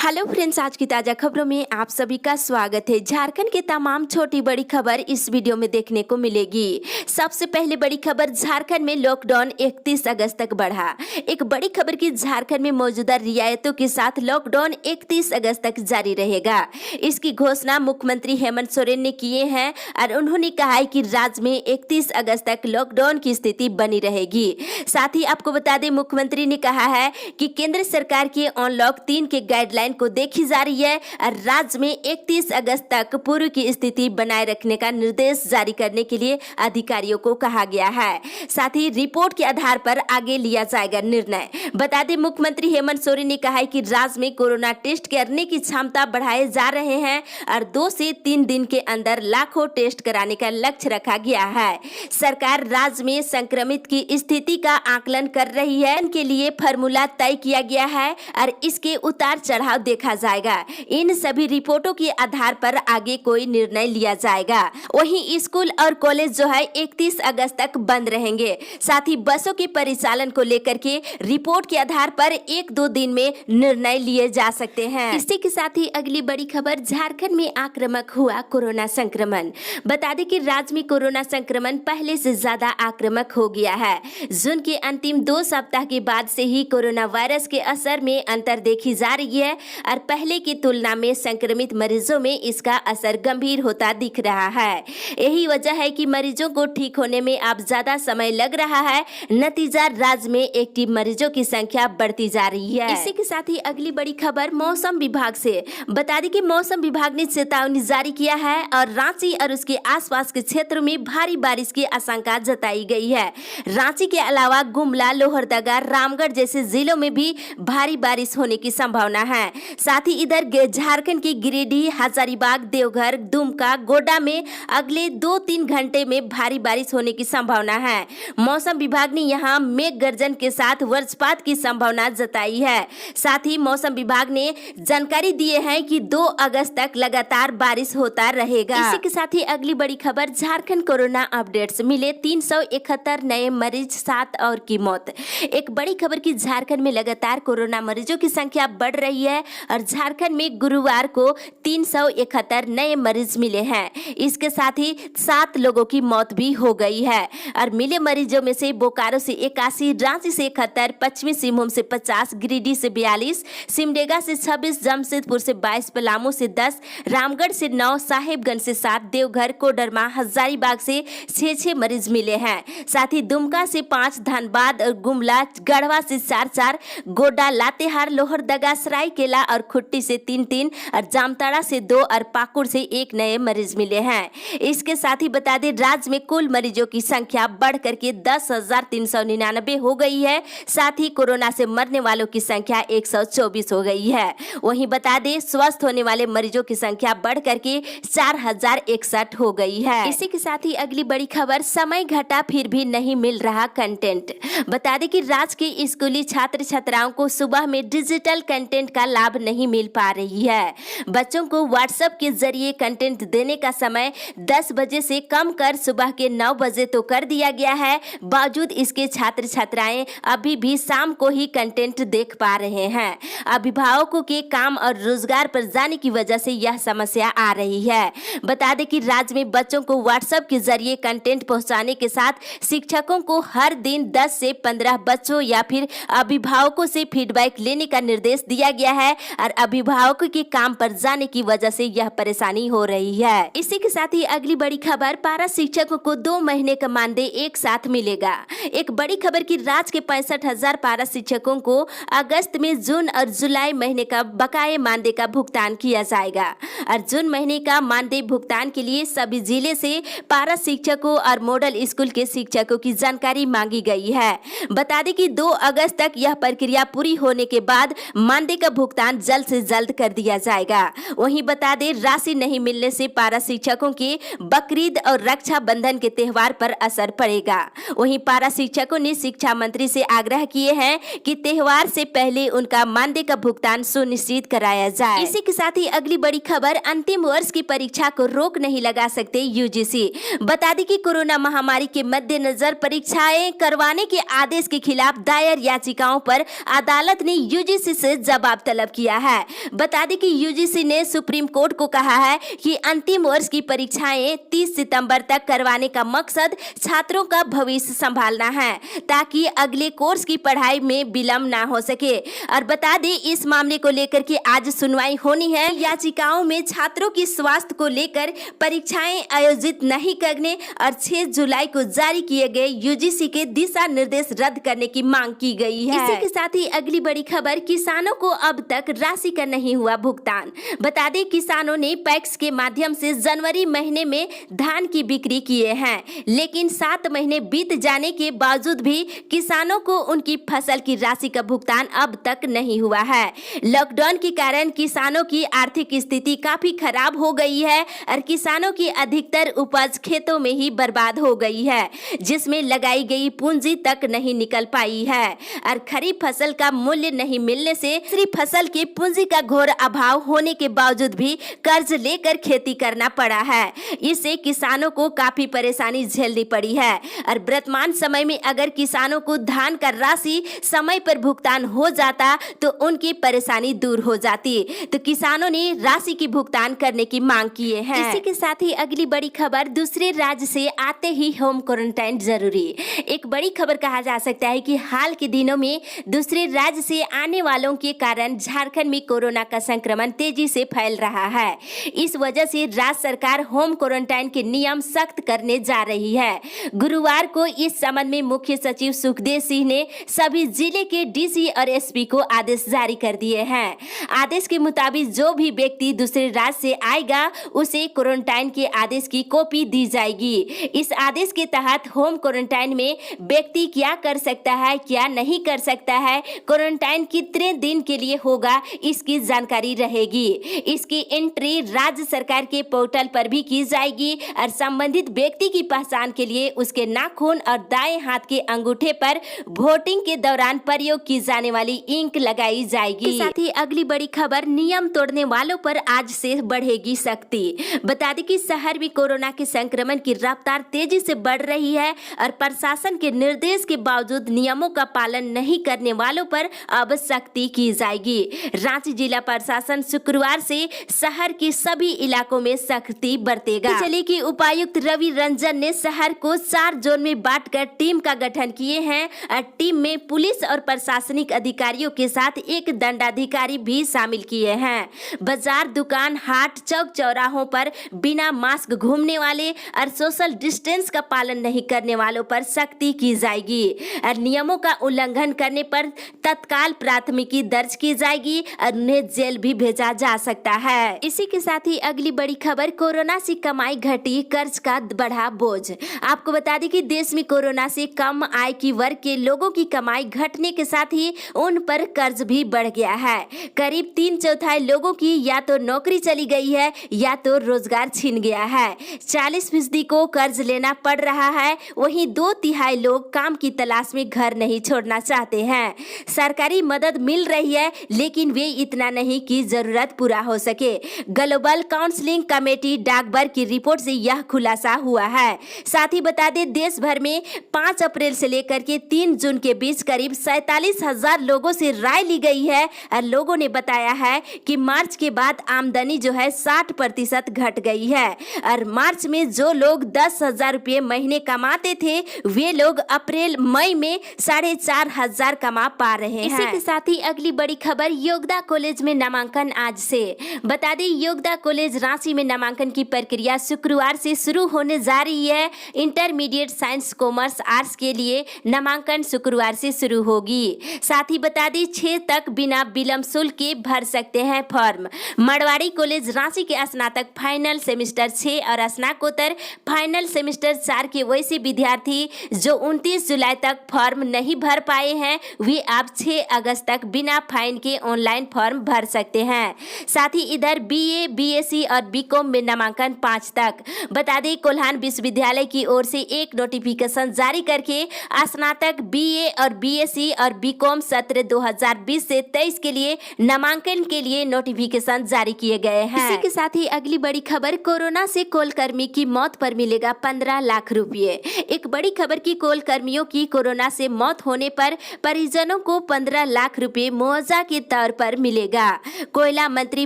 Hello friends, आज की ताजा खबरों में आप सभी का स्वागत है। झारखंड की तमाम छोटी बड़ी खबर इस वीडियो में देखने को मिलेगी। सबसे पहले बड़ी खबर, झारखंड में लॉकडाउन 31 अगस्त तक बढ़ा। एक बड़ी खबर की झारखंड में मौजूदा रियायतों के साथ लॉकडाउन 31 अगस्त तक जारी रहेगा। इसकी घोषणा मुख्यमंत्री हेमंत सोरेन ने किए हैं और उन्होंने कहा है कि राज्य में 31 अगस्त तक लॉकडाउन की स्थिति बनी रहेगी। साथ ही आपको बता दें, मुख्यमंत्री ने कहा है कि केंद्र सरकार के अनलॉक 3 के गाइडलाइन को देखी जा रही है और राज्य में 31 अगस्त तक पूर्व की स्थिति बनाए रखने का निर्देश जारी करने के लिए अधिकारियों को कहा गया है। साथ ही रिपोर्ट के आधार पर आगे लिया जाएगा निर्णय। बता दें, मुख्यमंत्री हेमंत सोरेन ने कहा है कि राज्य में कोरोना टेस्ट करने की क्षमता बढ़ाए जा रहे हैं और 2 से 3 दिन के अंदर लाखों टेस्ट कराने का लक्ष्य रखा गया है। सरकार राज्य में संक्रमित की स्थिति का आकलन कर रही है। इनके लिए फार्मूला तय किया गया है और इसके उतार चढ़ाव देखा जाएगा। इन सभी रिपोर्टों के आधार पर आगे कोई निर्णय लिया जाएगा। वहीं स्कूल और कॉलेज जो है 31 अगस्त तक बंद रहेंगे। साथ ही बसों के परिचालन को लेकर के रिपोर्ट के आधार पर 1-2 दिन में निर्णय लिए जा सकते हैं। इसी के साथ ही अगली बड़ी खबर, झारखंड में आक्रामक हुआ कोरोना संक्रमण। बता दें कि राज्य में कोरोना संक्रमण पहले से ज्यादा आक्रामक हो गया है। जून के अंतिम 2 सप्ताह के बाद से ही कोरोना वायरस के असर में अंतर देखी जा रही है और पहले की तुलना में संक्रमित मरीजों में इसका असर गंभीर होता दिख रहा है। यही वजह है कि मरीजों को ठीक होने में अब ज्यादा समय लग रहा है। नतीजा, राज्य में एक्टिव मरीजों की संख्या बढ़ती जा रही है। इसी के साथ ही अगली बड़ी खबर मौसम विभाग से। बता दें कि मौसम विभाग ने चेतावनी जारी किया है और रांची और उसके आसपास के क्षेत्रों में भारी बारिश की आशंका जताई गई है। रांची के अलावा गुमला, लोहरदगा, रामगढ़ जैसे जिलों में भी भारी बारिश होने की संभावना है। साथ ही इधर झारखंड की गिरिडीह, हजारीबाग, देवघर, दुमका, गोड्डा में अगले 2-3 घंटे में भारी बारिश होने की संभावना है। मौसम विभाग ने यहां मेघ गर्जन के साथ वज्रपात की संभावना जताई है। साथ ही मौसम विभाग ने जानकारी दिए हैं कि 2 अगस्त तक लगातार बारिश होता रहेगा। इसी के साथ ही अगली बड़ी खबर, झारखंड कोरोना अपडेट्स। मिले 371 नए मरीज, 7 और की मौत। एक बड़ी खबर की झारखंड में लगातार कोरोना मरीजों की संख्या बढ़ रही है और झारखंड में गुरुवार को 371 नए मरीज मिले हैं। इसके साथ ही 7 लोगों की मौत भी हो गई है और मिले मरीजों में से बोकारो से 81, रांची से 71, पश्चिमी सिंहभूम से 50, गिरिडीह से 42, सिमडेगा से 26, जमशेदपुर से 22, पलामू से 10, रामगढ़ से 9, साहेबगंज से 7, देवघर, कोडरमा, हजारीबाग से 6 मरीज मिले हैं। साथ ही दुमका से 5, धनबाद और गुमला, गढ़वा से 4, गोड्डा, लातेहार, लोहरदगा, सरायकेला और खुट्टी से 3 और जामताड़ा से 2 और पाकुड़ से 1 नए मरीज मिले हैं। इसके साथ ही बता दें, राज्य में कुल मरीजों की संख्या बढ़ करके 10,399 हो गई है। साथ ही कोरोना से मरने वालों की संख्या 124 हो गई है। वहीं बता दें, स्वस्थ होने वाले मरीजों की संख्या बढ़ करके 4061 हो गई है। इसी के साथ ही अगली बड़ी खबर, समय घटा फिर भी नहीं मिल रहा कंटेंट। बता दें कि राज्य के स्कूली छात्र छात्राओं को सुबह में डिजिटल कंटेंट का लाभ नहीं मिल पा रही है। बच्चों को व्हाट्सएप के जरिए कंटेंट देने का समय 10 बजे से कम कर सुबह के 9 बजे तो कर दिया गया है। बावजूद इसके छात्र छात्राएं अभी भी शाम को ही कंटेंट देख पा रहे हैं। अभिभावकों के काम और रोजगार पर जाने की वजह से यह समस्या आ रही है। बता दें कि राज्य में बच्चों को व्हाट्सएप के जरिए कंटेंट पहुंचाने के साथ शिक्षकों को हर दिन 10 से 15 बच्चों या फिर अभिभावकों से फीडबैक लेने का निर्देश दिया गया है और अभिभावकों के काम पर जाने की वजह से यह परेशानी हो रही है। इसी के साथ ही अगली बड़ी खबर, पारा शिक्षकों को 2 महीने का मानदेय एक साथ मिलेगा। एक बड़ी खबर की राज्य के 65,000 पारा शिक्षकों को अगस्त में जून और जुलाई महीने का बकाये मानदेय का भुगतान किया जाएगा और जून महीने का मानदेय भुगतान के लिए सभी जिले से पारा शिक्षकों और मॉडल स्कूल के शिक्षकों की जानकारी मांगी गई है। बता दें कि 2 अगस्त तक यह प्रक्रिया पूरी होने के बाद मानदेय का भुगतान जल्द से जल्द कर दिया जाएगा। वहीं बता दें, राशि नहीं मिलने से पारा शिक्षकों के बकरीद और रक्षाबंधन के त्यौहार पर असर पड़ेगा। वहीं पारा शिक्षकों ने शिक्षा मंत्री से आग्रह किए हैं कि त्यौहार से पहले उनका मानदेय का भुगतान सुनिश्चित कराया जाए। इसी के साथ ही अगली बड़ी खबर, अंतिम वर्ष की परीक्षा को रोक नहीं लगा सकते यूजीसी। बता दें कि कोरोना महामारी के मद्देनजर परीक्षाएं करवाने के आदेश के खिलाफ दायर याचिकाओं पर अदालत ने यूजीसी से जवाब तलब किया है। बता दें कि यूजीसी ने सुप्रीम कोर्ट को कहा है कि अंतिम वर्ष की परीक्षाएं 30 सितंबर तक करवाने का मकसद छात्रों का भविष्य संभालना है ताकि अगले कोर्स की पढ़ाई में विलंब ना हो सके। और बता दें इस मामले को लेकर के आज सुनवाई होनी है। याचिकाओं में छात्रों की स्वास्थ्य को लेकर परीक्षाएं आयोजित नहीं करने और 6 जुलाई को जारी किए गए यूजीसी के दिशा निर्देश रद्द करने की मांग की गई है। इसी के साथ ही अगली बड़ी खबर, किसानों को अब तक राशि का नहीं हुआ भुगतान। बता दें किसानों ने पैक्स के माध्यम से जनवरी महीने में धान की बिक्री किए हैं, लेकिन 7 महीने बीत जाने के बावजूद भी किसानों को उनकी फसल की राशि का भुगतान अब तक नहीं हुआ है। लॉकडाउन के कारण किसानों की आर्थिक स्थिति काफी खराब हो गई है और किसानों की अधिकतर उपज खेतों में ही बर्बाद हो गई है, जिसमें लगाई गई पूंजी तक नहीं निकल पाई है और खरीफ फसल का मूल्य नहीं मिलने से सिर्फ फसल की पूंजी का घोर अभाव होने के बावजूद भी कर्ज लेकर खेती करना पड़ा है। इससे किसानों को काफी परेशानी झेलनी पड़ी है और वर्तमान समय में अगर किसानों को धान का राशि समय पर भुगतान हो जाता तो उनकी परेशानी दूर हो जाती। तो किसानों ने राशि की भुगतान करने की मांग किए हैं। इसी के साथ ही अगली बड़ी खबर, दूसरे राज्य से आते ही होम क्वारंटाइन जरूरी। एक बड़ी खबर कहा जा सकता है कि हाल के दिनों में दूसरे राज्य से आने वालों के कारण झारखंड में कोरोना का संक्रमण तेजी से फैल रहा है। इस वजह से राज्य सरकार होम क्वारंटाइन के नियम सख्त करने जा रही है। गुरुवार को इस संबंध में मुख्य सचिव सुखदेव सिंह ने सभी जिले के डीसी और एसपी को आदेश जारी कर दिए हैं। आदेश के मुताबिक जो भी व्यक्ति दूसरे राज्य से आएगा उसे क्वारंटाइन के आदेश की कॉपी दी जाएगी। इस आदेश के तहत होम क्वारंटाइन में व्यक्ति क्या कर सकता है, क्या नहीं कर सकता है, क्वारंटाइन कितने दिन के लिए होगा, इसकी जानकारी रहेगी। इसकी एंट्री राज्य सरकार के पोर्टल पर भी की जाएगी और संबंधित व्यक्ति की पहचान के लिए उसके नाखून और दाएं हाथ के अंगूठे पर वोटिंग के दौरान प्रयोग की जाने वाली इंक लगाई जाएगी। साथ ही अगली बड़ी खबर, नियम तोड़ने वालों पर आज से बढ़ेगी सख्ती। बता दें कि शहर में कोरोना के संक्रमण की रफ्तार तेजी से बढ़ रही है और प्रशासन के निर्देश के बावजूद नियमों का पालन नहीं करने वालों पर अब सख्ती की जाएगी। रांची जिला प्रशासन शुक्रवार से शहर के सभी इलाकों में सख्ती बरतेगा। चलिए कि उपायुक्त रवि रंजन ने शहर को 4 जोन में बांटकर टीम का गठन किए हैं और टीम में पुलिस और प्रशासनिक अधिकारियों के साथ एक दंडाधिकारी भी शामिल किए हैं। बाजार, दुकान, हाट, चौक चौराहों पर बिना मास्क घूमने वाले और सोशल डिस्टेंस का पालन नहीं करने वालों पर सख्ती की जाएगी और नियमों का उल्लंघन करने पर तत्काल प्राथमिकी दर्ज की जाएगी और उन्हें जेल भी भेजा जा सकता है। इसी के साथ ही अगली बड़ी खबर, कोरोना से कमाई घटी, कर्ज का बढ़ा बोझ। आपको बता दें कि देश में कोरोना से कम आय की वर्ग के लोगों की कमाई घटने के साथ ही उन पर कर्ज भी बढ़ गया है। करीब 3/4 लोगों की या तो नौकरी चली गई है या तो रोजगार छिन गया है। 40% को कर्ज लेना पड़ रहा है। वहीं 2/3 लोग काम की तलाश में घर नहीं छोड़ना चाहते हैं। सरकारी मदद मिल रही है लेकिन वे इतना नहीं कि जरूरत पूरा हो सके। ग्लोबल काउंसलिंग कमेटी डाकघर की रिपोर्ट से यह खुलासा हुआ है। साथ ही बता दें देश भर में 5 अप्रैल से लेकर के 3 जून के बीच करीब 47,000 लोगों से राय ली गई है और लोगों ने बताया है कि मार्च के बाद आमदनी जो है 60% घट गई है और मार्च में जो लोग 10,000 रुपये महीने कमाते थे वे लोग अप्रैल मई में 4,500 कमा पा रहे हैं। इसी के साथ ही अगली बड़ी खबर, योगदा कॉलेज में नामांकन आज से। बता दें योगदा कॉलेज रांची में नामांकन की प्रक्रिया शुक्रवार से शुरू होने जा रही है। इंटरमीडिएट साइंस, कॉमर्स, आर्ट्स के लिए नामांकन शुक्रवार से शुरू होगी। साथ ही बता दें 6 तक बिना विलंब शुल्क के भर सकते हैं फॉर्म। मरवाड़ी कॉलेज रांची के स्नातक फाइनल सेमेस्टर 6 और स्नातकोत्तर फाइनल सेमेस्टर 4 के वैसे विद्यार्थी जो 29 जुलाई तक फॉर्म नहीं भर पाए हैं वे अब 6 अगस्त तक बिना फाइन के ऑनलाइन फॉर्म भर सकते हैं। साथ ही इधर बीए, बीएससी और बीकॉम में नामांकन 5 तक। बता दें कोल्हान विश्वविद्यालय की ओर से एक नोटिफिकेशन जारी करके स्नातक, बीए और बीएससी और बीकॉम सत्र 2020 से 23 के लिए नामांकन के लिए नोटिफिकेशन जारी किए गए हैं। इसी के साथ ही अगली बड़ी खबर, कोरोना से कोलकर्मी की मौत पर मिलेगा 15 लाख रुपये। एक बड़ी खबर की कोलकर्मियों की कोरोना से मौत होने पर परिजनों को 15 लाख रुपए मुआवजा के तौर पर मिलेगा। कोयला मंत्री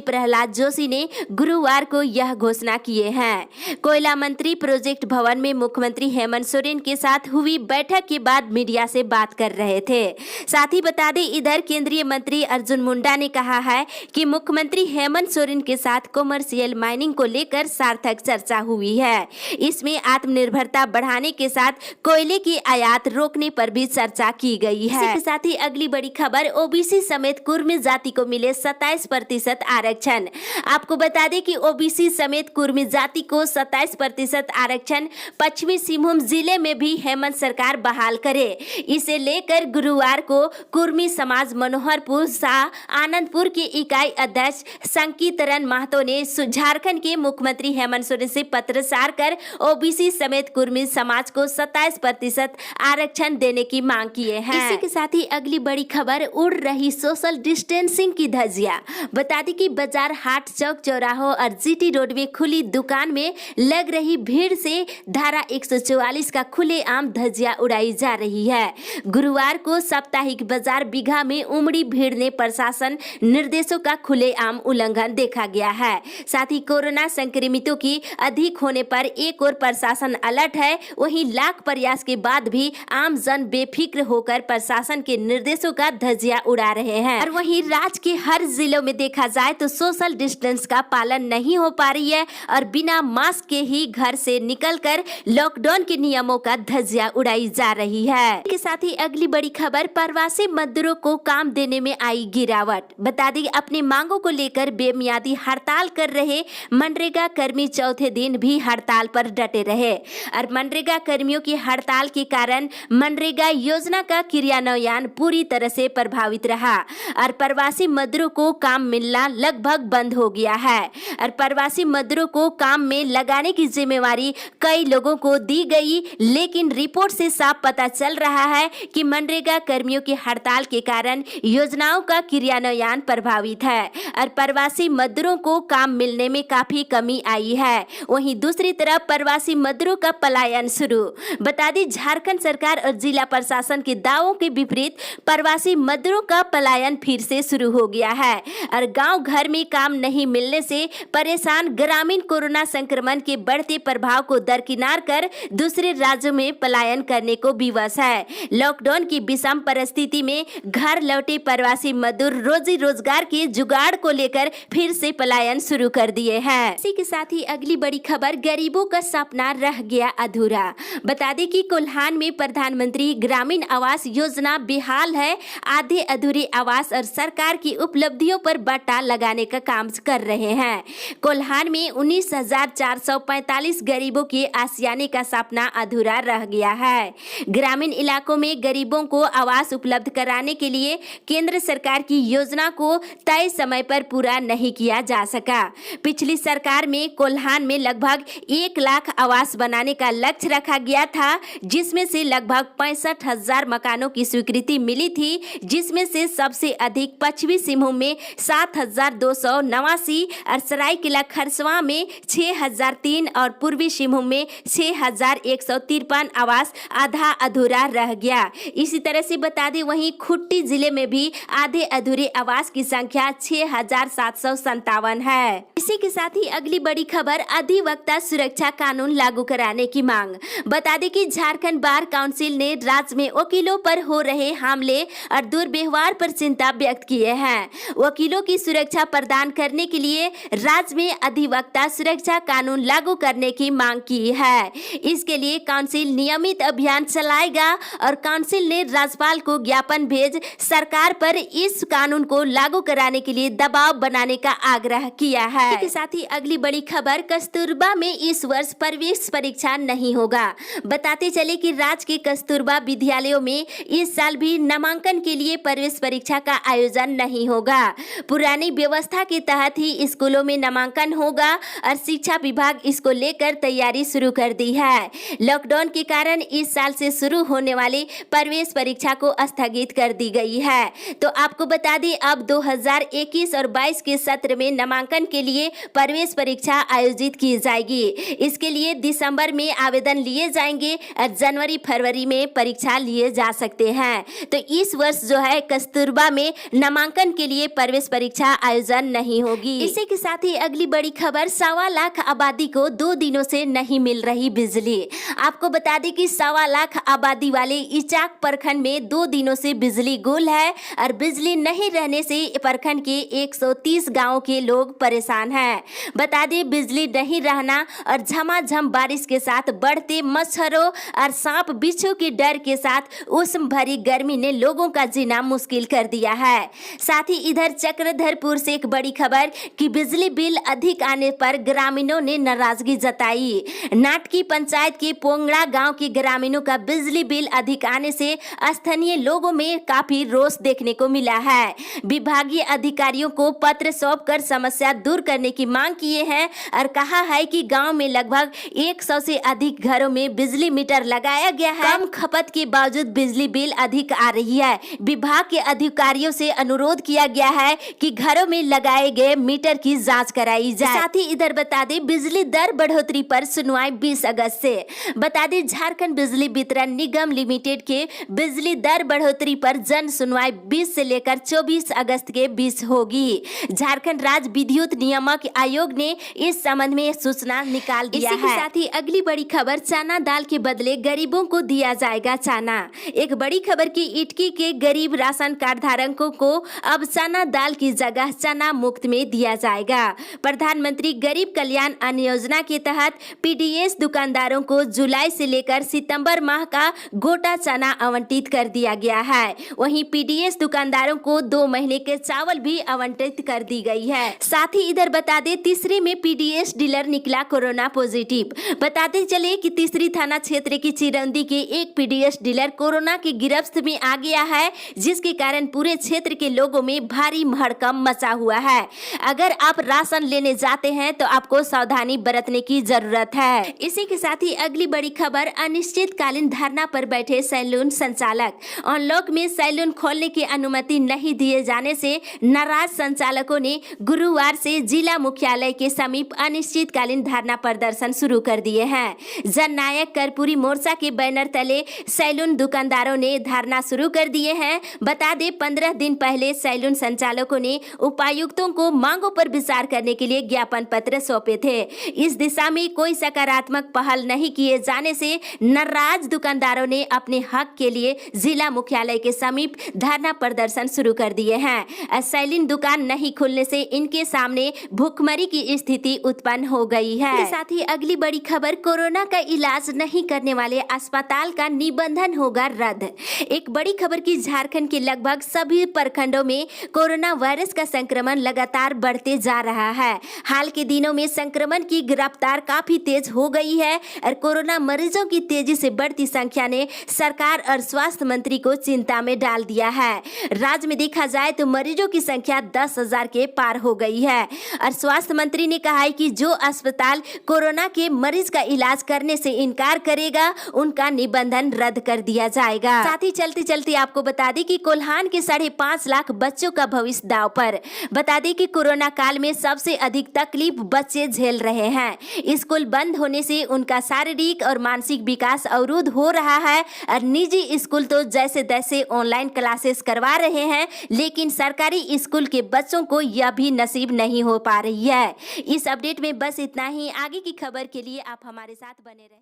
प्रहलाद जोशी ने गुरुवार को यह घोषणा किए हैं। कोयला मंत्री प्रोजेक्ट भवन में मुख्यमंत्री हेमंत सोरेन के साथ हुई बैठक के बाद मीडिया से बात कर रहे थे। साथ ही बता दें, इधर केंद्रीय मंत्री अर्जुन मुंडा ने कहा है कि मुख्यमंत्री हेमंत सोरेन के साथ कॉमर्शियल माइनिंग को लेकर सार्थक चर्चा हुई है। इसमें आत्मनिर्भरता बढ़ाने के साथ कोयले की आयात रोकने पर भी चर्चा की गई है। इसके साथ ही अगली बड़ी खबर, ओबीसी समेत कुर्मी जाति को मिले 27% आरक्षण। आपको बता दें कि ओबीसी समेत कुर्मी जाति को 27% आरक्षण पश्चिमी सिंहभूम जिले में भी हेमंत सरकार बहाल करे। इसे लेकर गुरुवार को कुर्मी समाज मनोहरपुर शाह आनंदपुर के इकाई अध्यक्ष संकीतरन महतो ने झारखंड के मुख्यमंत्री हेमंत सोरेन से पत्रचार कर ओबीसी समेत कुर्मी समाज को 27% आरक्षण देने की मांग किए हैं। इसी के साथ ही अगली बड़ी खबर, उड़ रही सोशल डिस्टेंसिंग की धज्जियां। बता दें कि बाजार, हाट, चौक चौराहों और जीटी रोड में खुली दुकान में लग रही भीड़ से धारा 144 का खुलेआम धज्जियां उड़ाई जा रही है। गुरुवार को साप्ताहिक बाजार बीघा में उमड़ी भीड़ ने प्रशासन निर्देशों का खुलेआम उल्लंघन देखा गया है। साथ ही कोरोना संक्रमितों की अधिक होने पर एक और प्रशासन अलर्ट है, वहीं लाख प्रयास के बाद भी आम जन बेफिक्र होकर प्रशासन के निर्देशों का धज्जियां उड़ा रहे हैं। और वहीं राज्य के हर जिलों में देखा जाए तो सोशल डिस्टेंस का पालन नहीं हो पा रही है और बिना मास्क के ही घर से निकलकर लॉकडाउन के नियमों का धज्जियां उड़ाई जा रही है। इसके साथ ही अगली बड़ी खबर, प्रवासी मजदूरों को काम देने में आई गिरावट। बता दें, अपनी मांगों को लेकर बेमियादी हड़ताल कर रहे मनरेगा कर्मी चौथे दिन भी हड़ताल पर डटे रहे और मनरेगा कर्मियों की हड़ताल के कारण मनरेगा योजना का क्रियान्वयन पूरी तरह से प्रभावित रहा और प्रवासी मजदूरों को काम मिलना लगभग बंद हो गया है। और प्रवासी मजदूरों को काम में लगाने की जिम्मेवारी कई लोगों को दी गई, लेकिन रिपोर्ट से साफ पता चल रहा है कि मनरेगा कर्मियों की हड़ताल के कारण योजनाओं का क्रियान्वयन प्रभावित है और प्रवासी मजदूरों को काम मिलने में काफी कमी आई है। वहीं दूसरी तरफ प्रवासी मजदूरों का पलायन शुरू। बता दें, झारखंड सरकार और जिला प्रशासन के दावों के विपरीत प्रवासी मजदूरों का पलायन फिर से शुरू हो गया है और गांव घर में काम नहीं मिलने से परेशान ग्रामीण कोरोना संक्रमण के बढ़ते प्रभाव को दरकिनार कर दूसरे राज्यों में पलायन करने को विवश है। लॉकडाउन की विषम परिस्थिति में घर लौटे प्रवासी मजदूर रोजी रोजगार के जुगाड़ को लेकर फिर से पलायन शुरू कर दिए हैं। इसी के साथ ही अगली बड़ी खबर, गरीबों का सपना रह गया अधूरा। बता दें कि कोल्हान में प्रधानमंत्री ग्रामीण आवास योजना बेहाल है। आधे अधूरे आवास और सरकार की उपलब्धियों पर बट्टा लगाने का काम कर रहे हैं। कोल्हान में 19,445 गरीबों के आशियाने का सपना अधूरा रह गया है। ग्रामीण इलाकों में गरीबों को आवास उपलब्ध कराने के लिए केंद्र सरकार की योजना को तय समय पर पूरा नहीं किया जा सका। पिछली सरकार में कोल्हान में लगभग 1 लाख आवास बनाने का लक्ष्य रखा गया था, जिसमें से लगभग 65,000 मकानों की स्वीकृति मिली थी, जिसमें से सबसे अधिक पश्चिमी सिंहभूम में 7,289 और सरायकेला खरसावां में 6,003 और पूर्वी सिंहभूम में 6,153 आवास आधा अधूरा रह गया। इसी तरह से बता दें, वहीं खूंटी जिले में भी आधे अधूरे आवास की संख्या 6,757 है। इसी के साथ ही अगली बड़ी खबर, अधिवक्ता सुरक्षा कानून लागू कराने की मांग। बता दें कि झारखंड बार काउंसिल ने राज्य में वकीलों पर हो रहे हमले और दुर्व्यवहार पर चिंता व्यक्त किए हैं। वकीलों की सुरक्षा प्रदान करने के लिए राज्य में अधिवक्ता सुरक्षा कानून लागू करने की मांग की है। इसके लिए काउंसिल नियमित अभियान चलाएगा और काउंसिल ने राज्यपाल को ज्ञापन भेज सरकार पर इस कानून को लागू कराने के लिए दबाव बनाने का आग्रह किया है। इसके साथ ही अगली बड़ी खबर, कस्तूरबा में इस वर्ष प्रवेश परीक्षा नहीं होगा। बताते चले कि राज्य के कस्तूरबा विद्यालयों में इस साल भी नामांकन के लिए प्रवेश परीक्षा का आयोजन नहीं होगा। पुरानी व्यवस्था के तहत ही स्कूलों में नामांकन होगा और शिक्षा विभाग इसको लेकर तैयारी शुरू कर दी है। लॉकडाउन के कारण इस साल से शुरू होने वाली प्रवेश परीक्षा को स्थगित कर दी गई है। तो आपको बता दें, अब 2021 और 22 के सत्र में नामांकन के लिए प्रवेश परीक्षा आयोजित की जाएगी। इसके लिए दिसंबर में आवेदन लिए जाएंगे और जनवरी फरवरी में परीक्षा लिए जा सकते हैं। तो इस वर्ष जो है कस्तूरबा में नामांकन के लिए प्रवेश परीक्षा आयोजन नहीं होगी। इसी के साथ ही अगली बड़ी खबर, 1.25 लाख आबादी को 2 दिनों से नहीं मिल रही बिजली। आपको बता दें कि 1.25 लाख आबादी वाले इचाक प्रखंड में 2 दिनों से बिजली गुल है और बिजली नहीं रहने से प्रखंड के 130 गांवों के लोग परेशान हैं। बता दें, बिजली नहीं रहना और झमाझम बारिश के साथ बढ़ते मच्छरों और सांप बिच्छू के डर के साथ उष्ण भरी गर्मी ने लोगों का जीना मुश्किल कर दिया है। साथ ही इधर चक्रधरपुर से एक बड़ी खबर कि बिजली बिल अधिक आने पर ग्रामीणों ने नाराजगी जताई। नाटकी पंचायत के पोंगड़ा गांव के ग्रामीणों का बिजली बिल अधिक आने से स्थानीय लोगों में काफी रोष देखने को मिला है। विभागीय अधिकारियों को पत्र सौंपकर समस्या दूर करने की मांग किए हैं और कहा है कि गांव में लगभग 100 से अधिक घरों में बिजली मीटर लगाया गया है। कम खपत के बावजूद बिजली बिल अधिक आ रही है। विभाग के अधिकारियों से अनुरोध किया गया है कि घरों में लगाए गए मीटर की जांच कराई जाए। साथ ही इधर बता दें, बिजली दर बढ़ोतरी पर सुनवाई 20 अगस्त से। बता दें, झारखंड बिजली वितरण निगम लिमिटेड के बिजली दर बढ़ोतरी पर जन सुनवाई 20 से लेकर 24 अगस्त के बीच होगी। झारखंड राज्य विद्युत नियामक आयोग ने इस संबंध में सूचना निकाल दिया है। इसी के साथ ही अगली बड़ी खबर, चना दाल के बदले गरीबों को दिया जाएगा चना। एक बड़ी खबर की इटकी के गरीब राशन कार्ड धारकों को अब चना दाल की जगह चना मुफ्त में दिया जाएगा। प्रधानमंत्री गरीब कल्याण अन्न योजना के तहत पीडीएस दुकानदारों को जुलाई से लेकर सितंबर माह का गोटा चना आवंटित कर दिया गया है। वहीं पीडीएस दुकानदारों को 2 महीने के चावल भी आवंटित कर दी गई है। साथ ही इधर बता दें, तीसरे में पीडीएस डीलर निकला कोरोना पॉजिटिव। बताते चले कि तीसरी थाना क्षेत्र की चिरौंदी के एक पीडीएस डीलर कोरोना की गिरफ्त में आ गया है, जिसके कारण पूरे क्षेत्र के लोगों में भारी हड़कंप मचा हुआ है। अगर आप राशन लेने जाते हैं तो आपको सावधानी बरतने की जरूरत है। इसी के साथ ही अगली बड़ी खबर, अनिश्चितकालीन धरना पर बैठे सैलून संचालक। अनलॉक में सैलून खोलने की अनुमति नहीं दिए जाने से नाराज संचालकों ने गुरुवार से जिला मुख्यालय के समीप अनिश्चितकालीन धरना प्रदर्शन शुरू कर दिए हैं। जननायक कर्पूरी मोर्चा के बैनर तले सैलून दुकानदारों ने धरना शुरू कर दिए हैं। बता दें, 15 दिन पहले सैलून संचालकों ने उपायुक्तों को मांगों पर विचार करने के लिए ज्ञापन पत्र सौंपे थे। इस दिशा में कोई सकारात्मक पहल नहीं किए जाने से नाराज दुकानदारों ने अपने हक के लिए जिला मुख्यालय के समीप धरना प्रदर्शन शुरू कर दिए हैं। सैलून दुकान नहीं खुलने से इनके सामने भूखमरी की स्थिति उत्पन्न हो गई है। इसके साथ ही अगली बड़ी खबर, कोरोना का इलाज नहीं करने वाले अस्पताल का निबंधन होगा रद्द। एक बड़ी खबर की झारखंड के लगभग सभी प्रखंडों में कोरोना वायरस का संक्रमण लगातार बढ़ते जा रहा है। हाल के दिनों में संक्रमण की रफ्तार काफी तेज हो गई है और कोरोना मरीजों की तेजी से बढ़ती संख्या ने सरकार और स्वास्थ्य मंत्री को चिंता में डाल दिया है। राज्य में देखा जाए तो मरीजों की संख्या 10,000 के पार हो गई है और स्वास्थ्य मंत्री ने कहा है कि जो अस्पताल कोरोना के मरीज का इलाज करने से इनकार करेगा उनका निबंधन रद्द कर दिया जाएगा। साथ ही चलते चलते आपको बता दें कि कोल्हान के 5.5 लाख बच्चों का भविष्य दांव पर। बता दें कि कोरोना काल में सबसे अधिक तकलीफ बच्चे झेल रहे हैं। स्कूल बंद होने से उनका शारीरिक और मानसिक विकास अवरुद्ध हो रहा है और निजी स्कूल तो जैसे तैसे ऑनलाइन क्लासेस करवा रहे हैं, लेकिन सरकारी स्कूल के बच्चों को यह भी नसीब नहीं हो पा रही है। इस अपडेट में बस इतना ही। आगे की खबर के लिए आप हमारे साथ बने रहें।